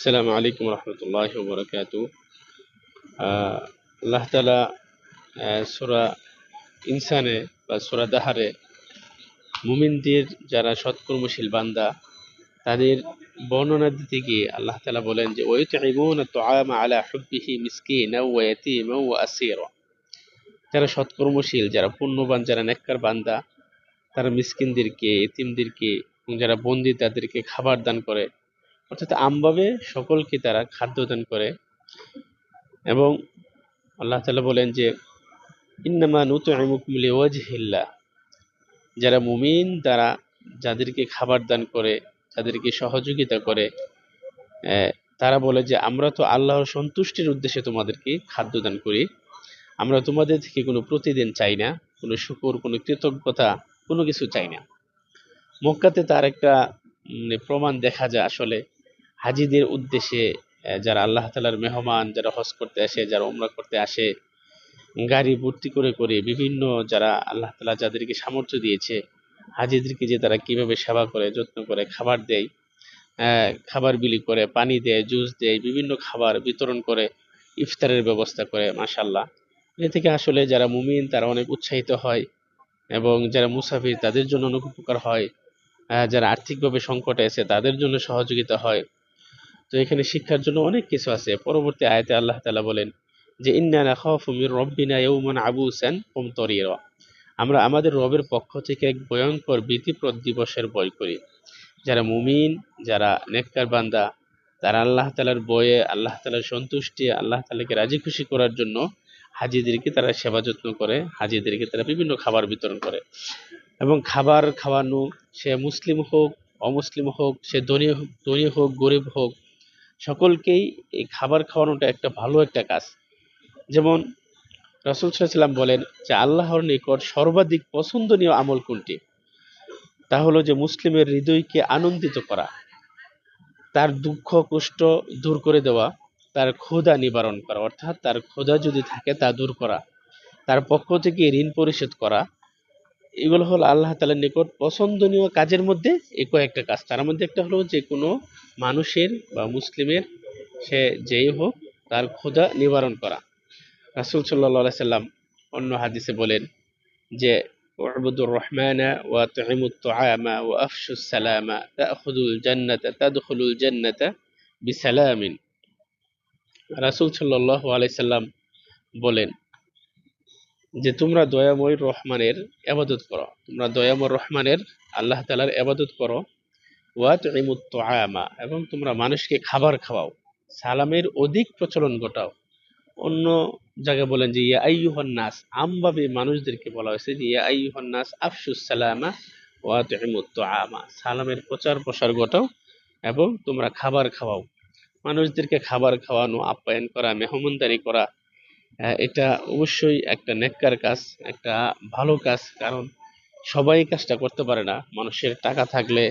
আসসালামু আলাইকুম রহমতুল্লাহি ওয়া বারাকাতুহু। আল্লাহ তাআলা সূরা ইনসানে বা সূরা দাহরে মুমিনদের যারা সৎকর্মশীল বান্দা তাদের বর্ণনা দিতে গিয়ে আল্লাহ তাআলা বলেন যে ওয়ায়ুতঈমুনা আত-তাআমা আলা হুব্বিহি মিসকিনাও ওয়া ইয়াতীমাও ওয়া আসীরা। যারা সৎকর্মশীল, যারা পুণ্যবান, যারা নেককার বান্দা তারা মিসকিনদেরকে, এতিমদেরকে এবং যারা বন্দী তাদেরকে খাবার দান করে, অর্থাৎ আমভাবে সকলকে তারা খাদ্য দান করে। এবং আল্লাহ তাআলা বলেন যে ইন্নামা নুতঈমুকুম লিওয়াজহিল্লাহ। যারা মুমিন তারা যাদেরকে খাবার দান করে, যাদেরকে সহযোগিতা করে, তারা বলে যে আমরা তো আল্লাহর সন্তুষ্টির উদ্দেশ্যে তোমাদেরকে খাদ্য দান করি, আমরা তোমাদের থেকে কোনো প্রতিদিন চাই না, কোনো শুকর, কোনো কৃতজ্ঞতা, কোনো কিছু চাই না। মক্কাতে তার একটা প্রমাণ দেখা যায় আসলে হাজিদের উদ্দেশ্যে। যারা আল্লাহ তাআলার মেহমান, যারা হজ করতে আসে, যারা উমরা করতে আসে, গাড়ি ভর্তি করে করে বিভিন্ন যারা আল্লাহ তাআলা যাদেরকে সামর্থ্য দিয়েছে হাজিদেরকে যে তারা কিভাবে সেবা করে, যত্ন করে, খাবার দেয়, খাবার বিলি করে, পানি দেয়, জুস দেয়, বিভিন্ন খাবার বিতরণ করে, ইফতারের ব্যবস্থা করে। মাশাআল্লাহ, এ থেকে আসলে যারা মুমিন তারা অনেক উৎসাহিত হয় এবং যারা মুসাফির তাদের জন্য অনেক উপকার হয়, যারা আর্থিকভাবে সংকটে আছে তাদের জন্য সহযোগিতা হয়। তো এখানে শিক্ষার জন্য অনেক কিছু আছে। পরবর্তী আয়াতে আল্লাহ তাআলা বলেন যে ইন্না নাখাফু মির রাব্বিনা ইয়াওমান আবুসান কুমতারিরা। আমরা আমাদের রবের পক্ষ থেকে এক ভয়ঙ্কর ভীতিপ্রদ দিবসের ভয় করি। যারা মুমিন, যারা নেককার বান্দা তারা আল্লাহ তাআলার ভয়ে, আল্লাহ তাআলার সন্তুষ্টি, আল্লাহ তাআলাকে রাজি খুশি করার জন্য হাজিদেরকে তারা সেবা যত্ন করে, হাজিদেরকে তারা বিভিন্ন খাবার বিতরণ করে। এবং খাবার খাওয়ানো, সে মুসলিম হোক, অমুসলিম হোক, সে ধনী হোক, গরিব হোক, সকলকেই এই খাবার খাওয়ানোটা একটা ভালো একটা কাজ। যেমন রাসূল সাল্লাল্লাহু আলাইহি ওয়াসাল্লাম বলেন যে আল্লাহর নিকট সর্বাধিক পছন্দনীয় আমল কোনটি? তা হলো যে মুসলিমের হৃদয়কে আনন্দিত করা, তার দুঃখ কষ্ট দূর করে দেওয়া, তার ক্ষুধা নিবারণ করা, অর্থাৎ তার ক্ষুধা যদি থাকে তা দূর করা, তার পক্ষ থেকে ঋণ পরিশোধ করা। এগুলো হলো আল্লাহ তাআলার নিকট পছন্দনীয় কাজের মধ্যে এই কয়েকটা কাজ। তার মধ্যে একটা হলো যে কোনো মানুষের বা মুসলিমের, সে যেই হোক, তার ক্ষুধা নিবারণ করা। রাসূল সাল্লাল্লাহু আলাইহি সাল্লাম অন্য হাদিসে বলেন যে উ'বুদুর রহমানা ওয়া তু'ইমুত তুআমা ওয়া আফশুস সালামা তাদখুলুল জান্নাতা বিসালামিন। রাসূল সাল্লাল্লাহু আলাইহি সাল্লাম বলেন যে তোমরা দয়াময় রহমানের ইবাদত করো, তোমরা দয়াময় রহমানের আল্লাহ তাআলার ইবাদত করো, ওয়া তু'ইমুত তুআমা, এবং তোমরা মানুষকে খাবার খাওয়াও, সালামের অধিক প্রচলন ঘটাও। অন্য জায়গায় বলেন যে ইয়া আইয়ুহান নাস, আমভাবে মানুষদেরকে বলা হয়েছে যে ইয়া আইয়ুহান নাস আফশুস সালামা ওয়া তু'ইমুত তুআমা, সালামের প্রচার প্রসার ঘটাও এবং তোমরা খাবার খাওয়াও। মানুষদেরকে খাবার খাওয়ানো, আপ্যায়ন করা, মেহমানদারি করা, এটা অবশ্যই একটা নেককার কাজ, একটা ভালো কাজ। কারণ সবাই কাজটা করতে পারে না। মানুষের টাকা থাকলে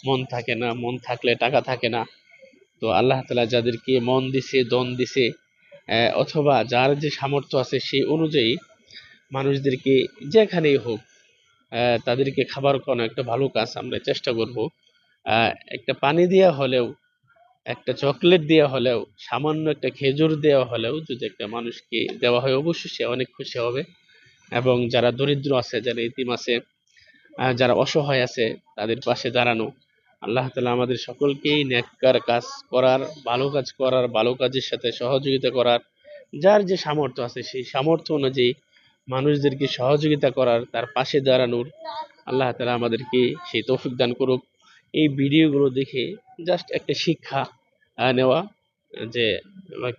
মন থাকে না, মন থাকলে টাকা থাকে না। তো আল্লাহ তাআলা যাদেরকে মন দিছে, দন দিছে, অথবা যার যে সামর্থ্য আছে সেই অনুযায়ী মানুষদেরকে যেখানেই হোক তাদেরকে খাবার খাওয়ানো একটা ভালো কাজ। আমরা চেষ্টা করব একটা পানি দেওয়া হলেও, একটা চকলেট দেওয়া হলেও, সামান্য একটা খেজুর দেওয়া হলেও যদি একটা মানুষকে দেওয়া হয় অবশ্যই সে অনেক খুশি হবে। এবং যারা দরিদ্র আছে, যারা এতিম আছে, যারা অসহায় আছে তাদের পাশে দাঁড়ানো। আল্লাহ তাআলা আমাদের সকলকেই নেককার কাজ করার, ভালো কাজ করার, ভালো কাজের সাথে সহযোগিতা করার, যার যে সামর্থ্য আছে সেই সামর্থ্য অনুযায়ী মানুষদেরকে সহযোগিতা করার, তার পাশে দাঁড়ানোর আল্লাহ তাআলা আমাদেরকে সেই তৌফিক দান করুক। এই ভিডিওগুলো দেখে জাস্ট একটা শিক্ষা নেওয়া যে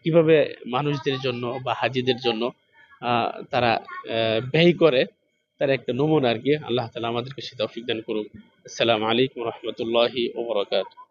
কিভাবে মানুষদের জন্য বা হাজিদের জন্য তারা ব্যয় করে, তার একটা নমুনা আর কি। আল্লাহ তাআলা আমাদেরকে সে তৌফিক দান করুক। আসসালামু আলাইকুম ওয়া রাহমাতুল্লাহি ওয়া বারাকাতুহু।